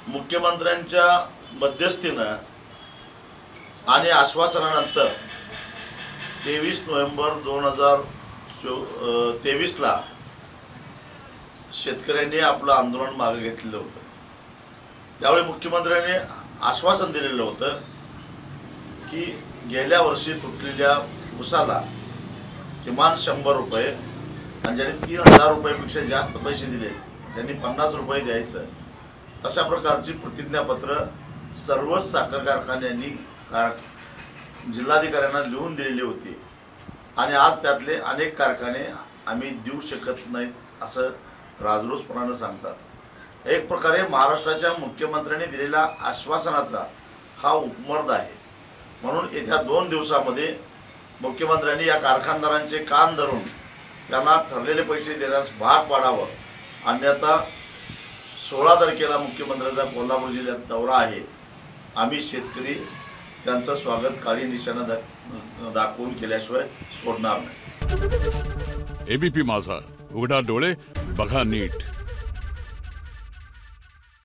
मुख्यमंत्र्यांच्या मध्यस्थीनं आणि आश्वासनानंतर 23 नोव्हेंबर 2023 ला शेतकऱ्यांनी आपलं आंदोलन मागे घेतलेलं होतं। त्यावेळी मुख्यमंत्र्यांनी आश्वासन दिलेलं होतं की गेल्या वर्षी तुटलेल्या ऊसाला किमान 100 रुपये आणि ज्यांनी 3000 रुपयापेक्षा जास्त पैसे दिले त्यांनी 50 रुपये द्यायचं, तशा प्रकारची प्रतिज्ञापत्र सर्वच साखर कारखान्यांनी जिल्हाधिकाऱ्यांना लिहून दिलेली होती। आणि आज त्यातले अनेक कारखाने आम्ही देऊ शकत नाहीत असं राजरोसपणाने सांगतात। एक प्रकारे महाराष्ट्राच्या मुख्यमंत्र्यांनी दिलेल्या आश्वासनाचा हा उपमर्द आहे। म्हणून येत्या 2 दिवसामध्ये मुख्यमंत्र्यांनी या कारखानदारांचे कान धरून त्यांना ठरलेले पैसे देण्यास भाग पाडावं, अन्यथा 16 तारखेला मुख्यमंत्र्यांचा कोल्हापूर जिल्ह्यात दौरा आहे। आम्ही शेतकरी त्यांचं स्वागत काळी निशाणा दाखवून केल्याशिवाय सोडणार नाही। एबीपी माझा, उघडा डोळे बघा नीट।